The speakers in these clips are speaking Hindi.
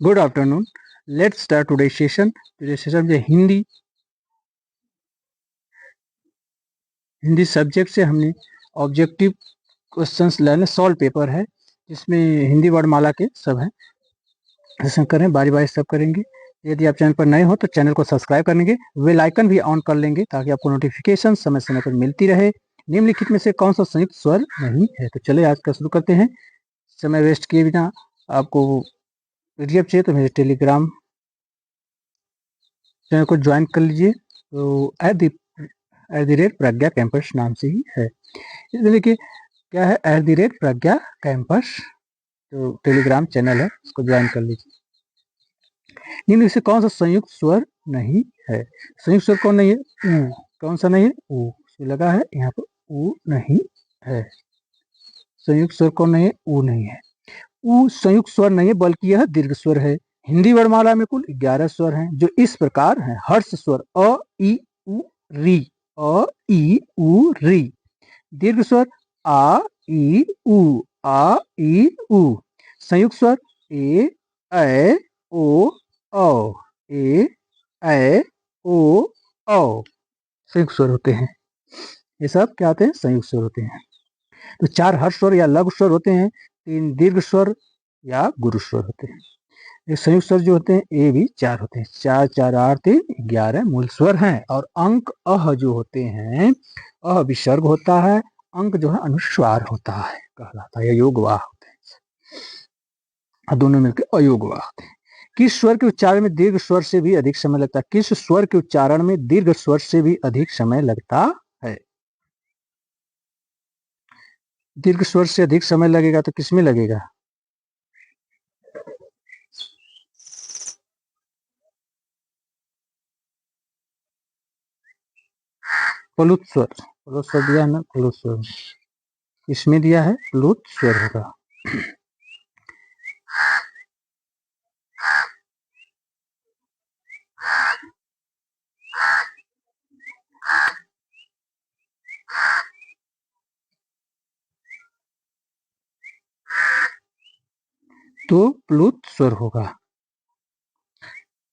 Good afternoon. Let's start today session. Today session में हिंदी सब्जेक्ट से हमने ऑब्जेक्टिव क्वेश्चंस लेने सॉल्व पेपर है, जिसमें हिंदी वर्णमाला के सब हैं। ऐसा करें, बारी बारी सब करेंगे। यदि आप चैनल पर नए हो तो चैनल को सब्सक्राइब करेंगे, बेल आइकन भी ऑन कर लेंगे ताकि आपको नोटिफिकेशन समय समय पर मिलती रहे। निम्नलिखित में से कौन सा संयुक्त स्वर नहीं है? तो चले आज का शुरू करते हैं, समय वेस्ट किए बिना। आपको पीडीएफ चाहिए तो मेरे टेलीग्राम चैनल को ज्वाइन कर लीजिए। तो @ प्रज्ञा कैंपस नाम से ही है। इसमें देखिए क्या है, @प्रज्ञा कैंपस जो टेलीग्राम चैनल है उसको ज्वाइन कर लीजिए। निम्न में से कौन सा संयुक्त स्वर नहीं है? संयुक्त स्वर कौन नहीं है? ऊ। कौन सा नहीं है? ऊ। लगा है यहाँ पर, ऊ नहीं है। संयुक्त स्वर कौन नहीं है? ऊ नहीं है। ऊ संयुक्त स्वर नहीं है, बल्कि यह दीर्घ स्वर है। हिंदी वर्णमाला में कुल 11 स्वर हैं, जो इस प्रकार हैं। हर्ष स्वर अ, इ, उ, री। अ, इ, उ, री। दीर्घ स्वर आ, इ, उ। आ, इ, उ। संयुक्त स्वर ए, ऐ, ओ, औ। ए, ऐ, ओ, औ। संयुक्त स्वर होते हैं। ये सब क्या होते हैं? संयुक्त स्वर होते हैं। तो 4 हर्ष स्वर या लघु स्वर होते हैं, 3 दीर्घ स्वर या गुरु स्वर होते हैं। ये संयुक्त स्वर जो होते हैं ये भी 4 होते हैं। 4 4 8 3 11 मूल स्वर हैं। और अंक अह जो होते हैं, अह विसर्ग होता है, अंक जो है अनुस्वार होता है, कहलाता है। योगवाह होते हैं और दोनों मिलकर अयोगवाह होते हैं। किस स्वर के उच्चारण में दीर्घ स्वर से भी अधिक समय लगता है? किस स्वर के उच्चारण में दीर्घ स्वर से भी अधिक समय लगता है? दीर्घ स्वर से अधिक समय लगेगा तो किसमें लगेगा? प्लुत स्वर। प्लुत स्वर दिया है ना, प्लुत स्वर इसमें दिया है, प्लुत स्वर होगा। तो प्लुत स्वर होगा।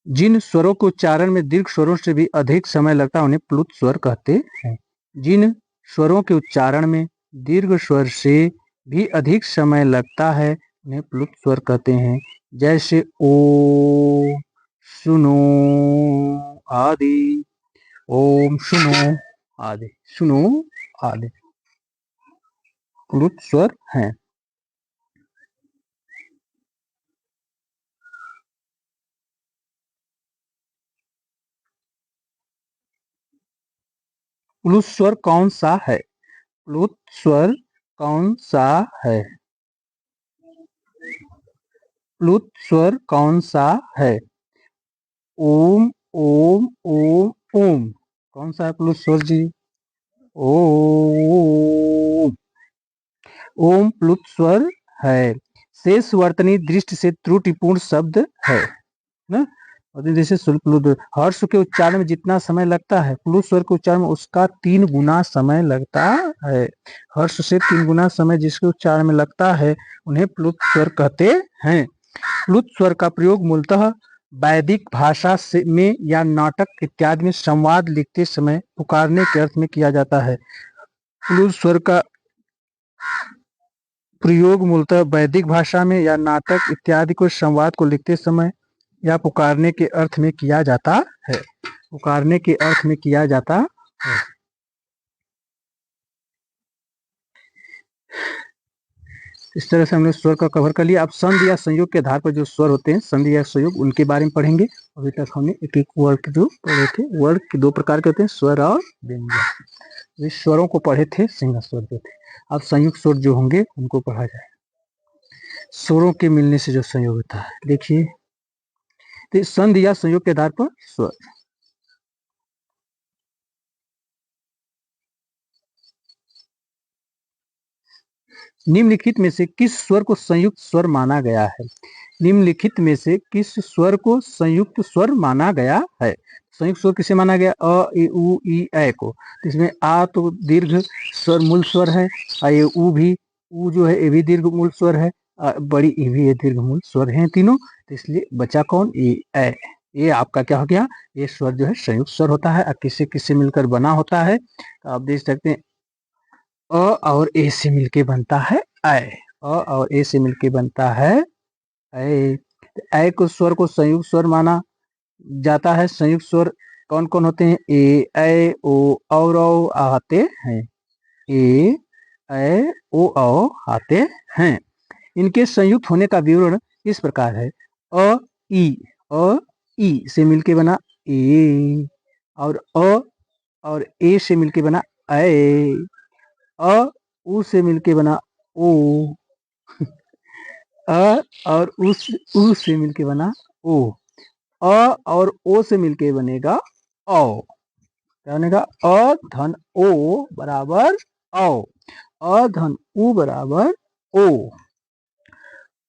जिन स्वरों के उच्चारण में दीर्घ स्वरों से भी अधिक समय लगता है उन्हें प्लुत स्वर कहते हैं। जिन स्वरों के उच्चारण में दीर्घ स्वर से भी अधिक समय लगता है उन्हें प्लुत स्वर कहते हैं। जैसे ओ, सुनो आदि। ओम, सुनो आदि। सुनो आदि प्लुत स्वर हैं। प्लुत स्वर कौन सा है? प्लुत स्वर कौन सा है? प्लुत स्वर कौन सा है? ओम, ओम, ओम, ओम। कौन सा है प्लुत स्वर जी? ओम। ओम प्लुत स्वर है। शेष वर्तनी दृष्टि से त्रुटिपूर्ण शब्द है ना। और जैसे हर्ष के उच्चारण में जितना समय लगता है, प्लुत स्वर के उच्चारण में उसका 3 गुना समय लगता है। हर्ष से 3 गुना समय जिसके उच्चारण में लगता है उन्हें प्लुत स्वर कहते हैं। प्लुत स्वर का प्रयोग मूलतः वैदिक भाषा में या नाटक इत्यादि में संवाद लिखते समय पुकारने के अर्थ में किया जाता है। प्लुत स्वर का प्रयोग मूलतः वैदिक भाषा में या नाटक इत्यादि को संवाद को लिखते समय या पुकारने के अर्थ में किया जाता है। पुकारने के अर्थ में किया जाता है। इस तरह से हमने स्वर का कवर कर लिया। अब संधि या संयोग के आधार पर जो स्वर होते हैं, संधि या संयोग, उनके बारे में पढ़ेंगे। अभी तक हमने एक एक वर्ड जो पढ़े थे, वर्ड के 2 प्रकार के होते हैं, स्वर और व्यंजन। इस स्वरों को पढ़े थे, सिंगल स्वर के थे। अब संयुक्त स्वर जो होंगे उनको पढ़ा जाए। स्वरों के मिलने से जो संयोग होता है, देखिए तो संधि या संयोग के आधार पर स्वर। निम्नलिखित में से किस स्वर को संयुक्त स्वर माना गया है? निम्नलिखित में से किस स्वर को संयुक्त स्वर माना गया है? संयुक्त स्वर किसे माना गया? अ, इ, उ, ई, ऐ को। तो इसमें आ तो दीर्घ स्वर मूल स्वर है, ये उ भी, उ जो है ये भी दीर्घ मूल स्वर है। बड़ी ई भी ए दीर्घमूल स्वर हैं तीनों, तो इसलिए बचा कौन, ए। ये आपका क्या हो गया, ये स्वर जो है संयुक्त स्वर होता है और किससे किससे मिलकर बना होता है, तो आप देख सकते हैं अ और ए से मिलके बनता है ऐ। अ और ए से मिलके बनता है ऐ। ऐ को स्वर को संयुक्त स्वर माना जाता है। संयुक्त स्वर कौन कौन होते हैं, ए ऐ ओ और औ आते हैं। ए ऐ ओ औ आते हैं। इनके संयुक्त होने का विवरण इस प्रकार है, अ ई से मिलके बना ए, और अ और ए से मिलके बना ऐ, अ उ से मिलके बना ओ, अ और उ से मिलके बना ओ, अ और ओ से मिलके बनेगा औ। क्या बनेगा, अ धन ओ बराबर औ, अ धन उ बराबर ओ।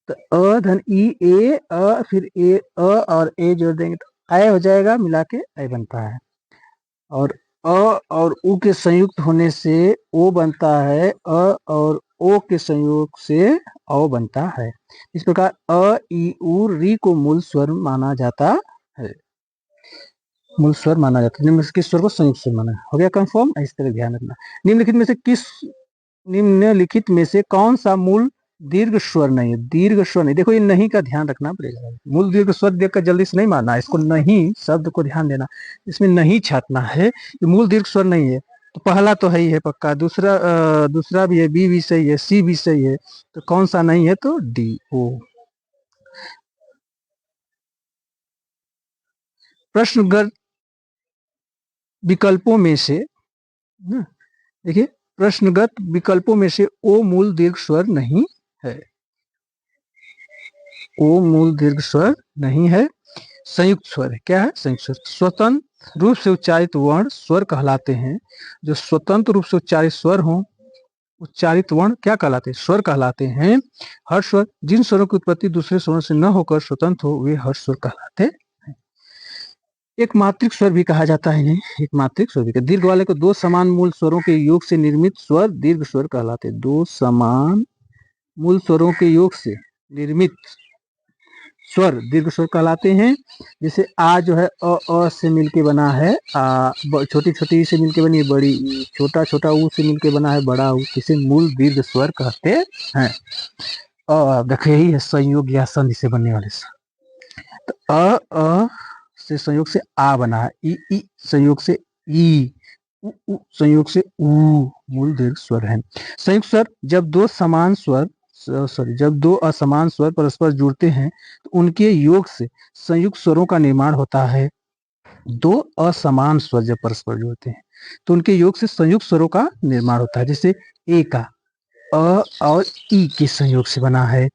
तो अ धन ई ए, फिर ए और ए जोड़ देंगे तो ऐ हो जाएगा, मिला के ऐ बनता है। और अ और उ के संयुक्त होने से ओ बनता है, अ और ओ के संयोग से औ बनता है। इस प्रकार अ ई उ री को मूल स्वर माना जाता है। मूल स्वर माना जाता है। निम्नलिखित किस स्वर को संयुक्त स्वर माना हो गया कंफर्म, इस तरह ध्यान रखना। निम्नलिखित में से कौन सा मूल दीर्घ स्वर नहीं है, दीर्घ स्वर नहीं, देखो ये नहीं का ध्यान रखना पड़ेगा। मूल दीर्घ स्वर देखकर जल्दी से नहीं मारना, इसको नहीं शब्द को ध्यान देना, इसमें नहीं छाटना है, ये मूल दीर्घ स्वर नहीं है। तो पहला तो है ही है पक्का, दूसरा भी है, बी भी सही है, सी भी सही है, तो कौन सा नहीं है, तो डी ओ। प्रश्नगत विकल्पों में से देखिए, प्रश्नगत विकल्पों में से ओ मूल दीर्घ स्वर नहीं है। ओ मूल दीर्घ स्वर नहीं है, संयुक्त स्वर है। क्या है, संयुक्त स्वर। स्वतंत्र रूप से उच्चारित वर्ण स्वर कहलाते हैं। जो स्वतंत्र रूप से उच्चारित स्वर हों, उच्चारित वर्ण क्या कहलाते हैं, स्वर कहलाते हैं। हर स्वर, जिन स्वरों की उत्पत्ति दूसरे स्वरों से न होकर स्वतंत्र हो, वे हर स्वर कहलाते हैं। एक मात्रिक स्वर भी कहा जाता है इन्हें, एक मात्रिक स्वर भी। दीर्घ वाले को दो समान मूल स्वरों के योग से निर्मित स्वर दीर्घ स्वर कहलाते हैं। दो समान मूल स्वरों के योग से निर्मित स्वर दीर्घ स्वर कहलाते हैं। जैसे आ जो है अ से मिलके बना है आ, छोटी छोटी से मिलके बनी है बड़ी ई, छोटा छोटा ऊ से मिलके बना है बड़ा ऊ, इसे मूल दीर्घ स्वर कहते हैं। देखिए यही है संयोग या संधि से बनने वाले स्वर। तो से संयोग से आ बना है, ई संयोग से ई, उ संयोग से ऊ, मूल दीर्घ स्वर है। संयुक्त स्वर जब दो समान स्वर जब दो असमान स्वर परस्पर जुड़ते हैं तो उनके योग से संयुक्त स्वरों का निर्माण होता है। दो असमान स्वर जब परस्पर जुड़ते हैं तो उनके योग से संयुक्त स्वरों का निर्माण होता है। जैसे ए का अ और ई के संयोग से बना है,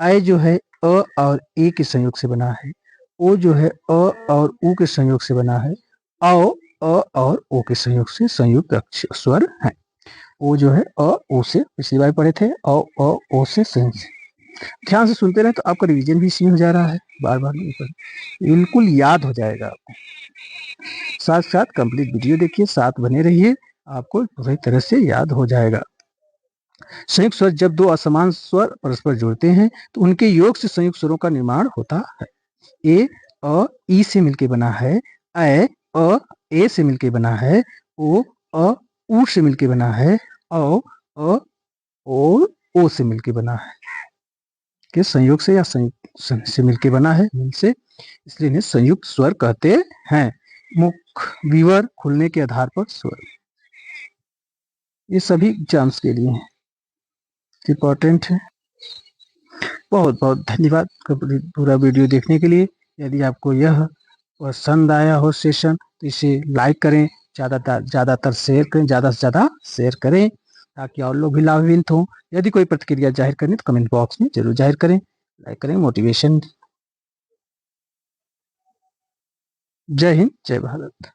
ऐ जो है अ और ए के संयोग से बना है, ओ जो है अ और उ के संयोग से बना है, औ अ और ओ के संयोग से संयुक्त स्वर है। ओ जो है अ ओ से, पिछली बार पढ़े थे, ओ से संयुक्त। ध्यान से सुनते रहे तो आपका रिवीजन भी इसी में हो जा रहा है, बार बार नहीं पढ़े, बिल्कुल याद हो जाएगा आपको। साथ साथ कंप्लीट वीडियो देखिए, साथ बने रहिए, आपको पूरी तरह से याद हो जाएगा। संयुक्त स्वर जब दो असमान स्वर परस्पर जुड़ते हैं तो उनके योग से संयुक्त स्वरों का निर्माण होता है। ए अ ई से मिलके बना है, ऐ अ ए से मिलके बना है, ओ अ उ से मिलके बना है, औ अ ओ से मिलके बना है। के संयोग से या संयुक्त से मिलके बना है मिल से, इसलिए इन्हें संयुक्त स्वर कहते हैं। मुख विवर खुलने के आधार पर स्वर, ये सभी एग्जाम्स के लिए हैं, इंपॉर्टेंट है। बहुत बहुत धन्यवाद पूरा वीडियो देखने के लिए। यदि आपको यह पसंद आया हो सेशन तो इसे लाइक करें, ज़्यादातर शेयर करें, ज़्यादा से ज़्यादा शेयर करें ताकि और लोग भी लाभान्वित हों। यदि कोई प्रतिक्रिया जाहिर करनी तो कमेंट बॉक्स में जरूर जाहिर करें, लाइक करें, मोटिवेशन। जय हिंद, जय भारत।